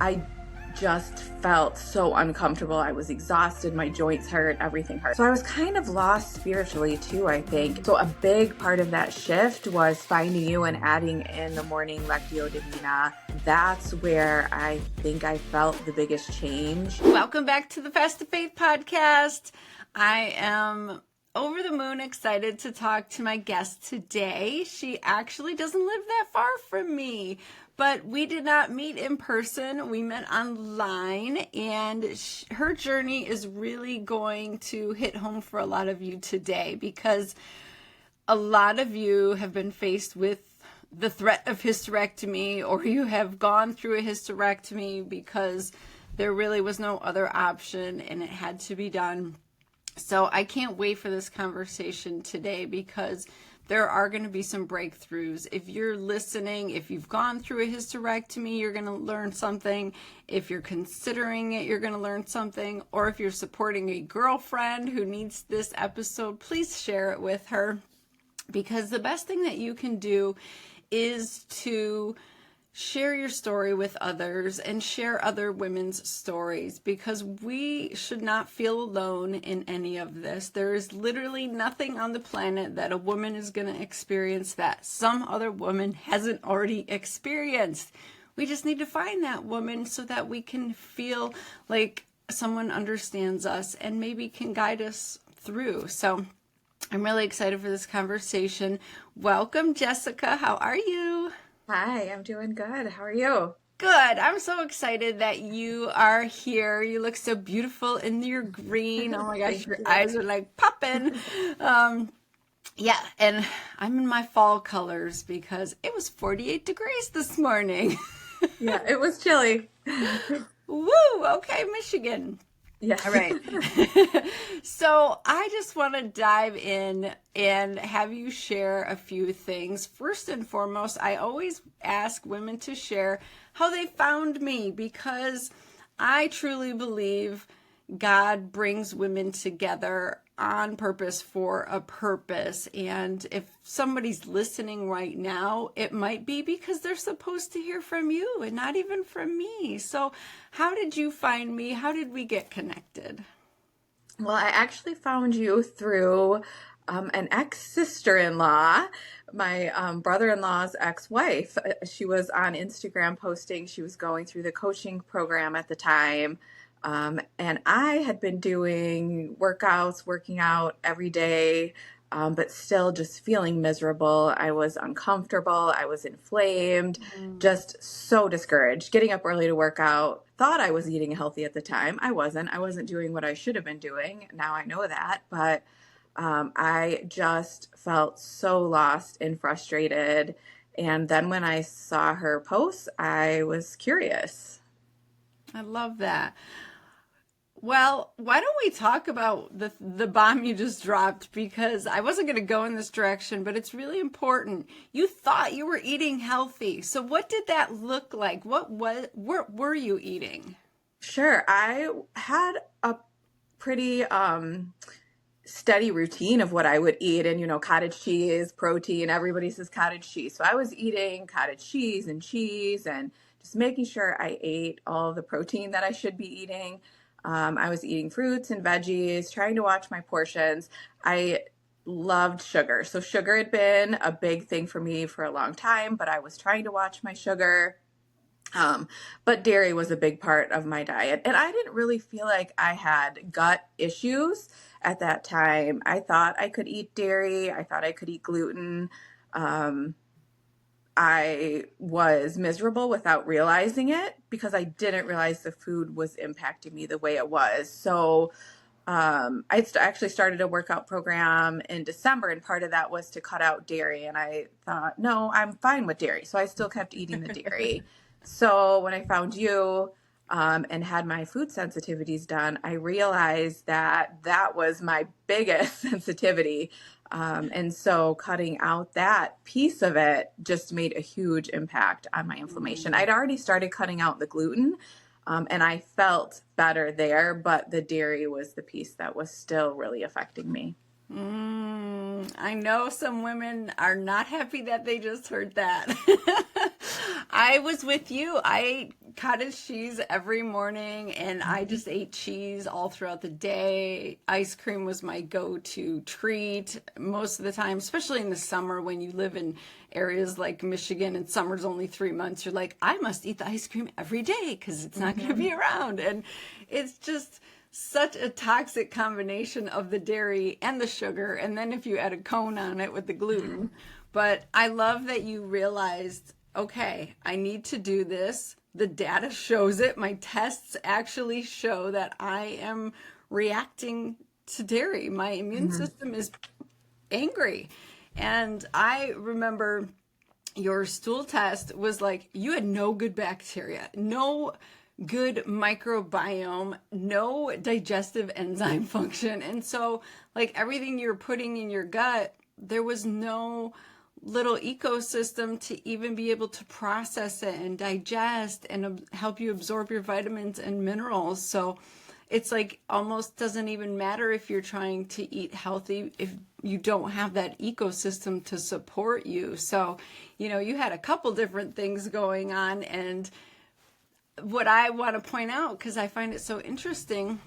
I just felt so uncomfortable. I was exhausted. My joints hurt. Everything hurt. So I was kind of lost spiritually too, I think. So a big part of that shift was finding you and adding in the morning Lectio Divina. That's where I think I felt the biggest change. Welcome back to the Fast to Faith podcast. I am over the moon excited to talk to my guest today. She actually doesn't live that far from me, but we did not meet in person. We met online, and her journey is really going to hit home for a lot of you today, because a lot of you have been faced with the threat of hysterectomy, or you have gone through a hysterectomy because there really was no other option and it had to be done. So I can't wait for this conversation today, because there are going to be some breakthroughs. If you're listening, if you've gone through a hysterectomy, you're going to learn something. If you're considering it, you're going to learn something. Or if you're supporting a girlfriend who needs this episode, please share it with her. Because the best thing that you can do is to share your story with others and share other women's stories, because we should not feel alone in any of this. There is literally nothing on the planet that a woman is going to experience that some other woman hasn't already experienced. We just need to find that woman so that we can feel like someone understands us and maybe can guide us through. So I'm really excited for this conversation. Welcome, Jessica. How are you? Hi, I'm doing good. How are you? Good. I'm so excited that you are here. You look so beautiful in your green. Oh my gosh, your eyes are like popping. Yeah, and I'm in my fall colors because it was 48 degrees this morning. Yeah, it was chilly. Woo! Okay, Michigan. Yeah. All right. So I just want to dive in and have you share a few things. First and foremost, I always ask women to share how they found me, because I truly believe God brings women together on purpose for a purpose. And if somebody's listening right now, it might be because they're supposed to hear from you and not even from me. So how did you find me? How did we get connected? Well, I actually found you through an ex-sister-in-law, my brother-in-law's ex-wife. She was on Instagram posting. She was going through the coaching program at the time. And I had been doing workouts, working out every day, but still just feeling miserable. I was uncomfortable. I was inflamed, just so discouraged. Getting up early to work out. Thought I was eating healthy at the time. I wasn't. I wasn't doing what I should have been doing. Now I know that. But I just felt so lost and frustrated. And then when I saw her post, I was curious. I love that. Well, why don't we talk about the bomb you just dropped, because I wasn't going to go in this direction, but it's really important. You thought you were eating healthy. So what did that look like? What were you eating? Sure. I had a pretty steady routine of what I would eat, and cottage cheese, protein, everybody says cottage cheese. So I was eating cottage cheese and just making sure I ate all the protein that I should be eating. I was eating fruits and veggies, trying to watch my portions. I loved sugar. So sugar had been a big thing for me for a long time, but I was trying to watch my sugar. But dairy was a big part of my diet. And I didn't really feel like I had gut issues at that time. I thought I could eat dairy. I thought I could eat gluten. I was miserable without realizing it, because I didn't realize the food was impacting me the way it was. So I actually started a workout program in December, and part of that was to cut out dairy. And I thought, no, I'm fine with dairy. So I still kept eating the dairy. So when I found you and had my food sensitivities done, I realized that that was my biggest sensitivity. And so cutting out that piece of it just made a huge impact on my inflammation. I'd already started cutting out the gluten, and I felt better there, but the dairy was the piece that was still really affecting me. I know some women are not happy that they just heard that. I was with you. I ate cottage cheese every morning and I just ate cheese all throughout the day. Ice cream was my go-to treat most of the time, especially in the summer when you live in areas like Michigan and summer's only 3 months. You're like, I must eat the ice cream every day because it's not going to be around. And it's just such a toxic combination of the dairy and the sugar. And then if you add a cone on it with the gluten. But I love that you realized, okay, I need to do this. The data shows it. My tests actually show that I am reacting to dairy. My immune system is angry. And I remember your stool test was like, you had no good bacteria, no good microbiome, no digestive enzyme function. And so, like, everything you're putting in your gut, there was no little ecosystem to even be able to process it and digest and help you absorb your vitamins and minerals. So it's like almost doesn't even matter if you're trying to eat healthy if you don't have that ecosystem to support you. So, you had a couple different things going on. And what I want to point out, because I find it so interesting,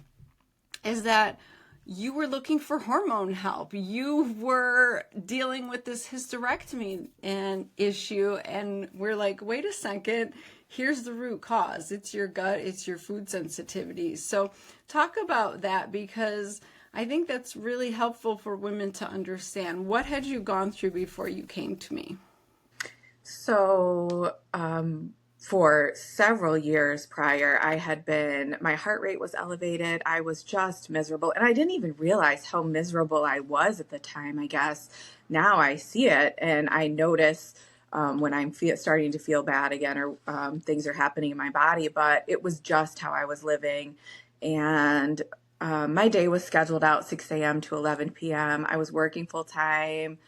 is that you were looking for hormone help. You were dealing with this hysterectomy and issue, and we're like, wait a second, here's the root cause. It's your gut, it's your food sensitivities. So talk about that, because I think that's really helpful for women to understand. What had you gone through before you came to me? So, for several years prior, my heart rate was elevated. I was just miserable. And I didn't even realize how miserable I was at the time, I guess. Now I see it and I notice when I'm starting to feel bad again, or things are happening in my body. But it was just how I was living. And my day was scheduled out 6 a.m. to 11 p.m. I was working full time.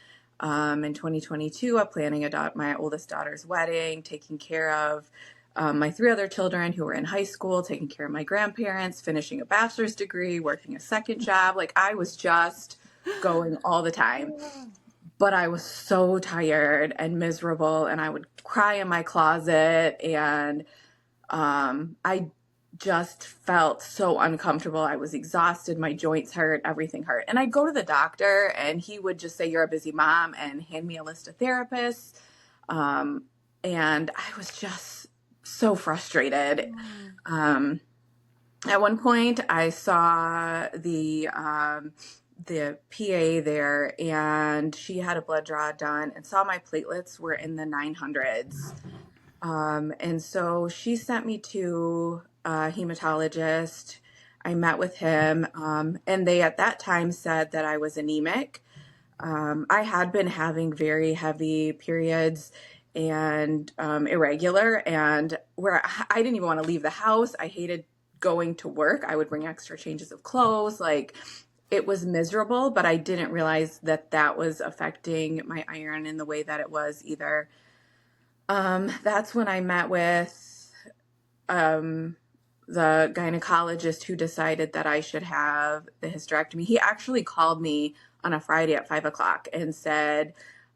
In 2022, I'm planning my oldest daughter's wedding, taking care of my 3 other children who were in high school, taking care of my grandparents, finishing a bachelor's degree, working a second job. Like, I was just going all the time. But I was so tired and miserable, and I would cry in my closet, and I just felt so uncomfortable. I was exhausted. My joints hurt. Everything hurt. And I'd go to the doctor and he would just say, you're a busy mom, and hand me a list of therapists. And I was just so frustrated. At one point I saw the PA there, and she had a blood draw done and saw my platelets were in the 900s. And so she sent me to a hematologist. I met with him, and they at that time said that I was anemic. I had been having very heavy periods and irregular, and where I didn't even want to leave the house. I hated going to work. I would bring extra changes of clothes. Like, it was miserable, but I didn't realize that that was affecting my iron in the way that it was either. That's when I met with the gynecologist who decided that I should have the hysterectomy. He actually called me on a Friday at 5 o'clock and said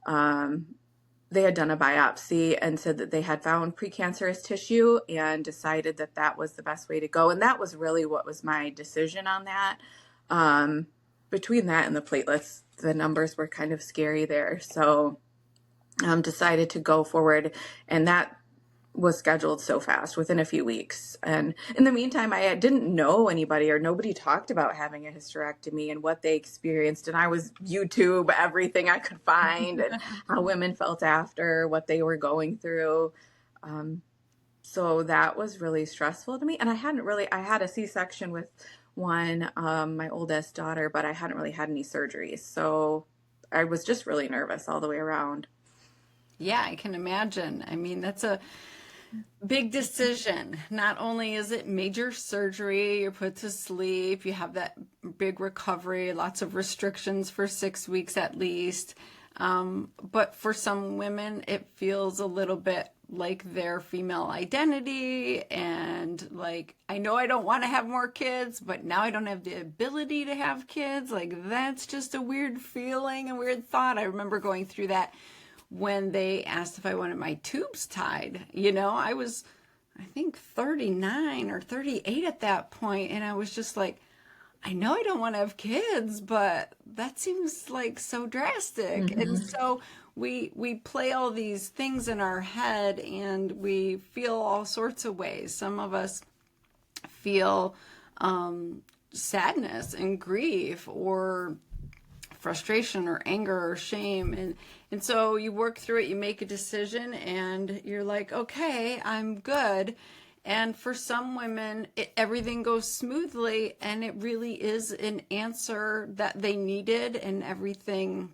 they had done a biopsy and said that they had found precancerous tissue and decided that that was the best way to go. And that was really what was my decision on that. Between that and the platelets, the numbers were kind of scary there. So decided to go forward, and that was scheduled so fast within a few weeks. And in the meantime, I didn't know anybody, or nobody talked about having a hysterectomy and what they experienced. And I was YouTube everything I could find and how women felt after, what they were going through. So that was really stressful to me. And I had a C-section with my oldest daughter, but I hadn't really had any surgeries. So I was just really nervous all the way around. Yeah, I can imagine. I mean, that's a big decision. Not only is it major surgery, you're put to sleep, you have that big recovery, lots of restrictions for 6 weeks at least. But for some women, it feels a little bit like their female identity, and like, I know I don't want to have more kids, but now I don't have the ability to have kids. Like, that's just a weird feeling, a weird thought. I remember going through that when they asked if I wanted my tubes tied. You know, I was, I think 39 or 38 at that point, and I was just like, I know I don't want to have kids, but that seems like so drastic. And Hmm. so we play all these things in our head and we feel all sorts of ways. Some of us feel sadness and grief or frustration or anger or shame, and so you work through it, you make a decision, and you're like, okay, I'm good. And for some women, everything goes smoothly, and it really is an answer that they needed, and everything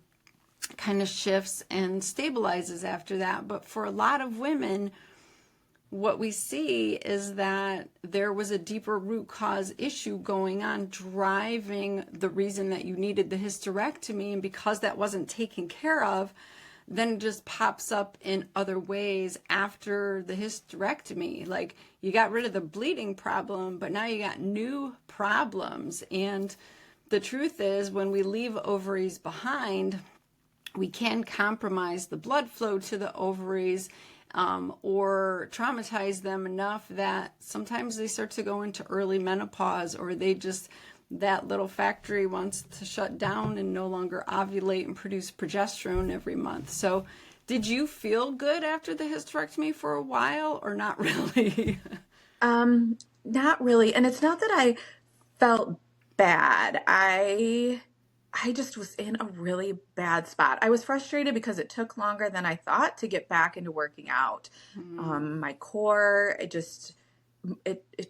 kind of shifts and stabilizes after that. But for a lot of women, what we see is that there was a deeper root cause issue going on driving the reason that you needed the hysterectomy. And because that wasn't taken care of, then it just pops up in other ways after the hysterectomy. Like, you got rid of the bleeding problem, but now you got new problems. And the truth is, when we leave ovaries behind, we can compromise the blood flow to the ovaries, or traumatize them enough that sometimes they start to go into early menopause, or they just, that little factory wants to shut down and no longer ovulate and produce progesterone every month. So did you feel good after the hysterectomy for a while, or not really? Not really. And it's not that I felt bad. I just was in a really bad spot. I was frustrated because it took longer than I thought to get back into working out. Mm, My core, it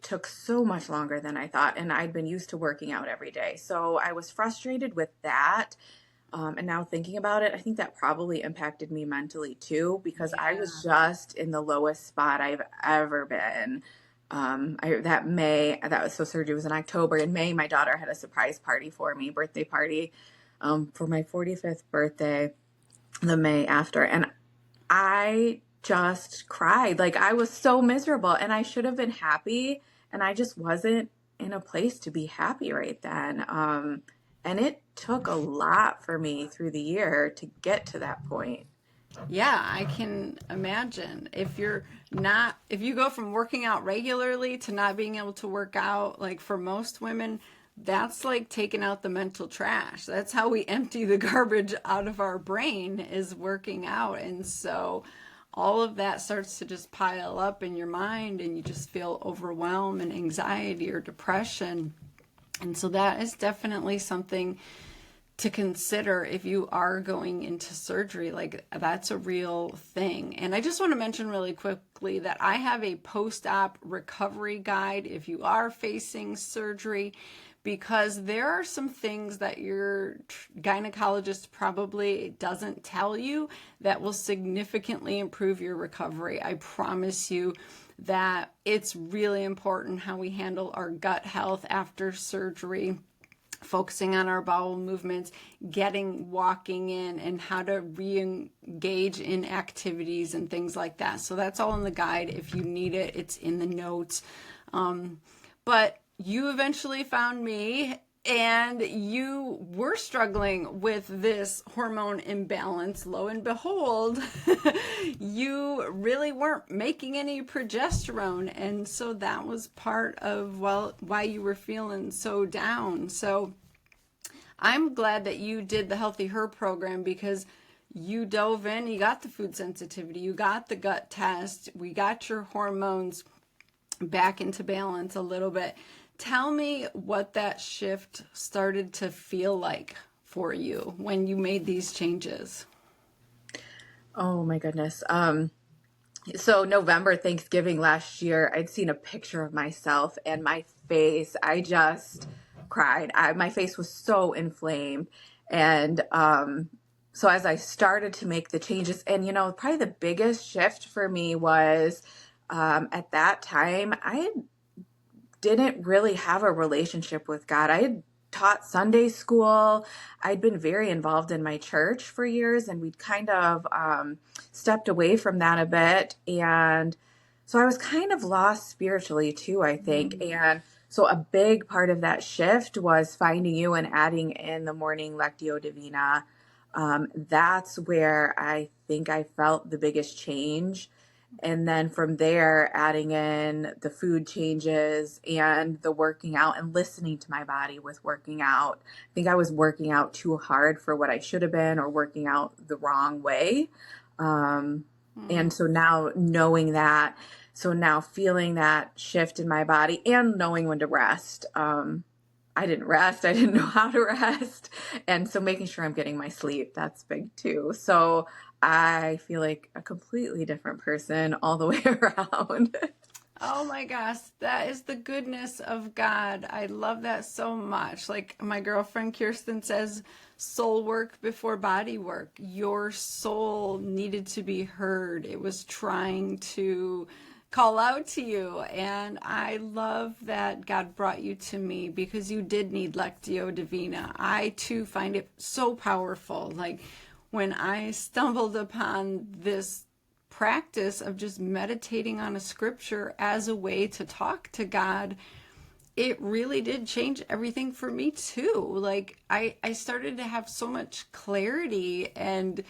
took so much longer than I thought, and I'd been used to working out every day. So I was frustrated with that. And now thinking about it, I think that probably impacted me mentally too, because I was yeah. just in the lowest spot I've ever been. That was, so surgery was in October. In May, my daughter had a surprise party for me, birthday party, for my 45th birthday, the May after. And I just cried. Like, I was so miserable, and I should have been happy. And I just wasn't in a place to be happy right then. And it took a lot for me through the year to get to that point. Yeah, I can imagine. If you're not, if you go from working out regularly to not being able to work out, like for most women, that's like taking out the mental trash. That's how we empty the garbage out of our brain, is working out. And so all of that starts to just pile up in your mind, and you just feel overwhelmed and anxiety or depression. And so that is definitely something to consider if you are going into surgery. Like, that's a real thing. And I just want to mention really quickly that I have a post-op recovery guide if you are facing surgery, because there are some things that your gynecologist probably doesn't tell you that will significantly improve your recovery. I promise you that it's really important how we handle our gut health after surgery, focusing on our bowel movements, walking in, and how to re-engage in activities and things like that. So that's all in the guide. If you need it, it's in the notes. But you eventually found me, and you were struggling with this hormone imbalance. Lo and behold, you really weren't making any progesterone. And so that was part of, well, why you were feeling so down. So I'm glad that you did the Healthy Her program, because you dove in, you got the food sensitivity, you got the gut test, we got your hormones back into balance a little bit. Tell me what that shift started to feel like for you when you made these changes. Oh my goodness. So November, Thanksgiving last year, I'd seen a picture of myself, and my face, I just cried. My face was so inflamed. And so as I started to make the changes, and probably the biggest shift for me was, at that time, I didn't really have a relationship with God. I had taught Sunday school. I'd been very involved in my church for years, and we'd kind of stepped away from that a bit. And so I was kind of lost spiritually too, I think. And so a big part of that shift was finding you and adding in the morning Lectio Divina. That's where I think I felt the biggest change. And then from there, adding in the food changes and the working out and listening to my body with working out. I think I was working out too hard for what I should have been, or working out the wrong way. And so now knowing that, so now feeling that shift in my body and knowing when to rest. I didn't rest. I didn't know how to rest. And so making sure I'm getting my sleep, that's big too. So I feel like a completely different person all the way around. Oh my gosh, that is the goodness of God. I love that so much. Like my girlfriend Kirsten says, soul work before body work. Your soul needed to be heard. It was trying to call out to you. And I love that God brought you to me, because you did need Lectio Divina. I too find it so powerful. Like when I stumbled upon this practice of just meditating on a scripture as a way to talk to God, it really did change everything for me too. Like I started to have so much clarity and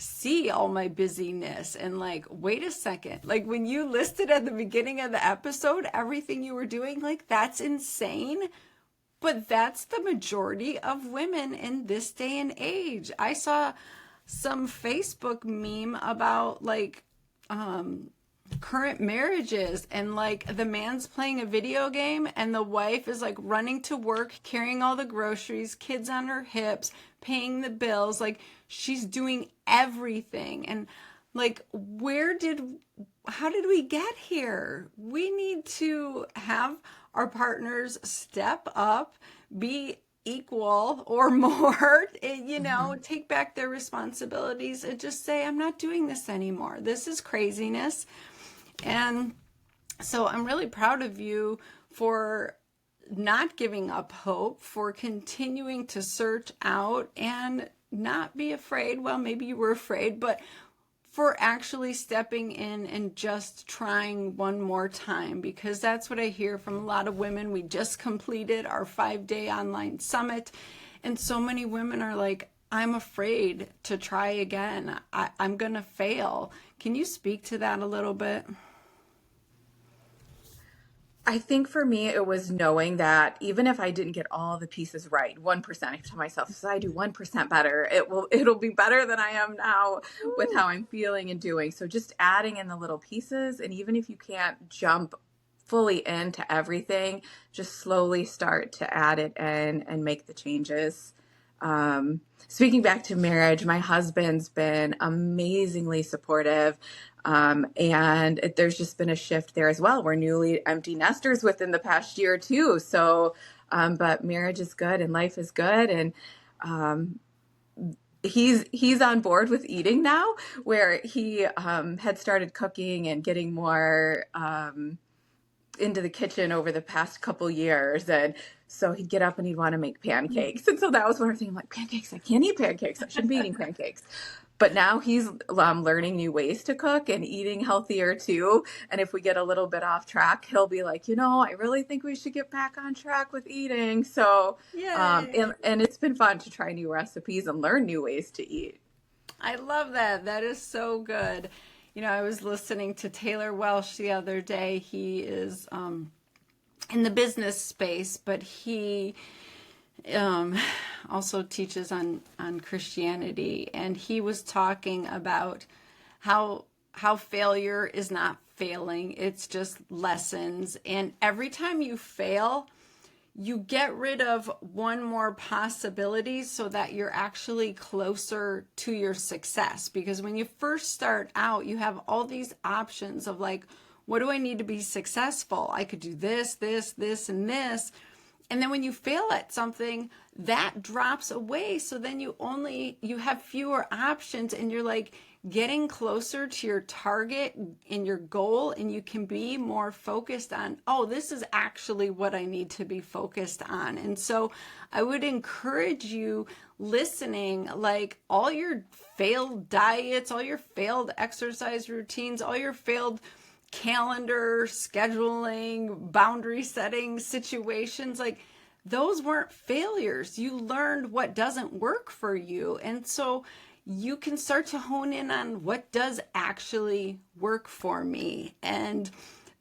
see all my busyness, and like, wait a second, like when you listed at the beginning of the episode everything you were doing, like that's insane. But that's the majority of women in this day and age. I saw some Facebook meme about like current marriages, and like the man's playing a video game and the wife is like running to work, carrying all the groceries, kids on her hips, paying the bills, like she's doing everything. And like, how did we get here? We need to have our partners step up, be equal or more, take back their responsibilities and just say, I'm not doing this anymore. This is craziness. And so I'm really proud of you for not giving up hope, for continuing to search out and not be afraid. Well, maybe you were afraid, but for actually stepping in and just trying one more time, because that's what I hear from a lot of women. We just completed our 5-day online summit, and so many women are like, I'm afraid to try again. I'm going to fail. Can you speak to that a little bit? I think for me, it was knowing that even if I didn't get all the pieces right, 1%, I tell myself, if I do 1% better, it'll be better than I am now with how I'm feeling and doing. So just adding in the little pieces. And even if you can't jump fully into everything, just slowly start to add it in and make the changes. Speaking back to marriage, my husband's been amazingly supportive. And there's just been a shift there as well. We're newly empty nesters within the past year too. So, but marriage is good and life is good. And, he's on board with eating now, where he, had started cooking and getting more, into the kitchen over the past couple years. And so he'd get up and he'd want to make pancakes. And so that was one of the things, I'm like, pancakes, I can't eat pancakes. I shouldn't be eating pancakes. But now he's learning new ways to cook and eating healthier too. And if we get a little bit off track, he'll be like, I really think we should get back on track with eating. So, and it's been fun to try new recipes and learn new ways to eat. I love that. That is so good. I was listening to Taylor Welsh the other day. He is in the business space, but he also teaches on Christianity. And he was talking about how failure is not failing. It's just lessons. And every time you fail, you get rid of one more possibility so that you're actually closer to your success. Because when you first start out, you have all these options of like, what do I need to be successful? I could do this, this, this, and this. And then when you fail at something, that drops away. So then you have fewer options, and you're like getting closer to your target and your goal, and you can be more focused on, this is actually what I need to be focused on. And so I would encourage you listening, like all your failed diets, all your failed exercise routines, all your failed calendar scheduling, boundary setting situations, like those weren't failures. You learned what doesn't work for you. And so you can start to hone in on what does actually work for me. And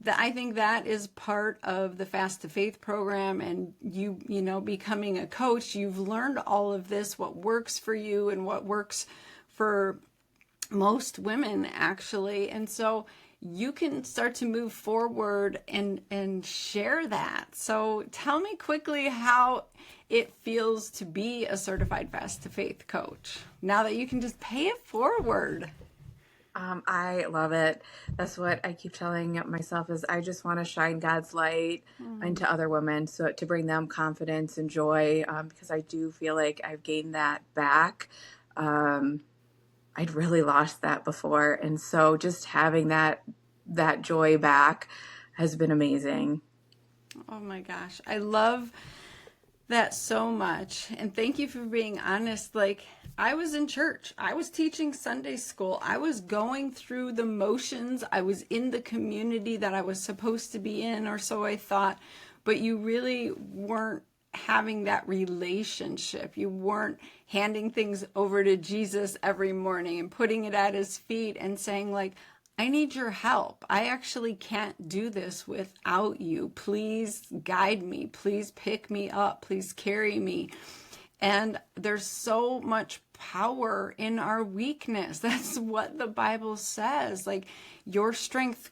I think that is part of the Fast to Faith program, and you know, becoming a coach, you've learned all of this, what works for you and what works for most women, actually. And so you can start to move forward and share that. So tell me quickly how it feels to be a certified Fast to Faith coach now that you can just pay it forward. I love it. That's what I keep telling myself is I just want to shine God's light into other women, so to bring them confidence and joy, because I do feel like I've gained that back. I'd really lost that before. And so just having that joy back has been amazing. Oh my gosh. I love that so much. And thank you for being honest. Like, I was in church. I was teaching Sunday school. I was going through the motions. I was in the community that I was supposed to be in, or so I thought. But you really weren't having that relationship. You weren't handing things over to Jesus every morning and putting it at his feet and saying, like, I need your help. I actually can't do this without you. Please guide me. Please pick me up. Please carry me. And there's so much power in our weakness. That's what the Bible says. Like, your strength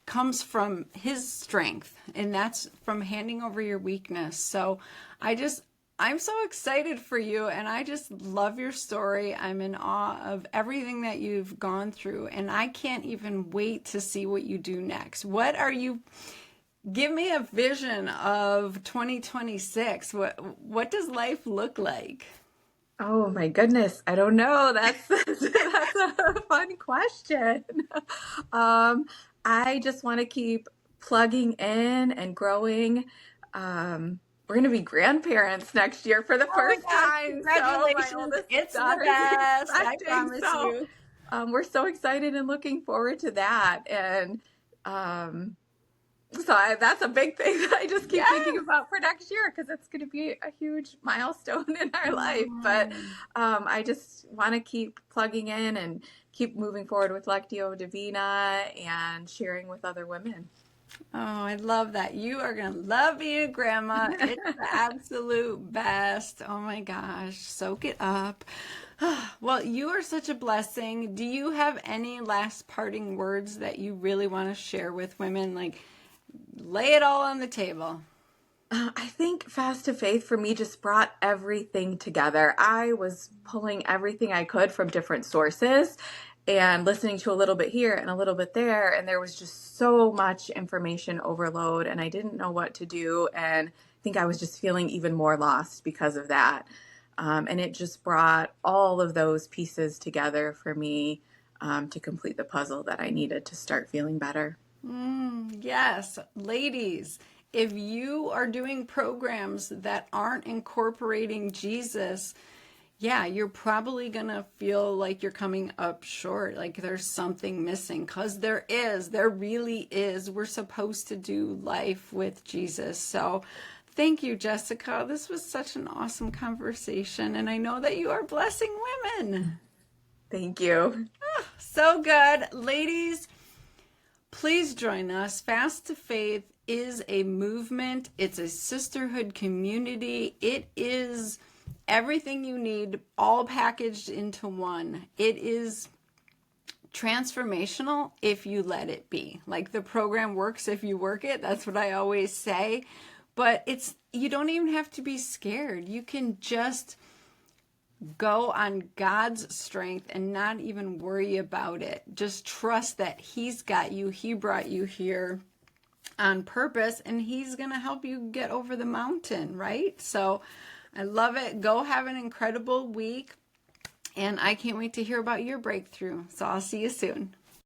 comes from his strength, and that's from handing over your weakness. So I'm so excited for you, and I just love your story. I'm in awe of everything that you've gone through, and I can't even wait to see what you do next. Give me a vision of 2026. What does life look like? Oh my goodness. I don't know. That's a fun question. I just want to keep plugging in and growing. We're going to be grandparents next year for the first time. So my Congratulations. oldest It's the daughter's best. I expecting. promise So you. we're so excited and looking forward to that. And that's a big thing that I just keep thinking about for next year, because it's going to be a huge milestone in our life. But I just want to keep plugging in and keep moving forward with Lectio Divina and sharing with other women. Oh, I love that. You are going to love being a grandma. It's the absolute best. Oh my gosh. Soak it up. Well, you are such a blessing. Do you have any last parting words that you really want to share with women? Like, lay it all on the table. I think Fast to Faith for me just brought everything together. I was pulling everything I could from different sources and listening to a little bit here and a little bit there. And there was just so much information overload, and I didn't know what to do. And I think I was just feeling even more lost because of that. And it just brought all of those pieces together for me to complete the puzzle that I needed to start feeling better. Yes, ladies, if you are doing programs that aren't incorporating Jesus, yeah, you're probably going to feel like you're coming up short, like there's something missing, because there really is. We're supposed to do life with Jesus. So thank you, Jessica. This was such an awesome conversation, and I know that you are blessing women. Thank you. So good. Ladies, please join us. Fast to Faith is a movement. It's a sisterhood community. It is everything you need, all packaged into one. It is transformational if you let it be. Like, the program works if you work it. That's what I always say. But you don't even have to be scared. You can just go on God's strength and not even worry about it. Just trust that he's got you. He brought you here on purpose, and he's going to help you get over the mountain, right? So I love it. Go have an incredible week, and I can't wait to hear about your breakthrough. So I'll see you soon.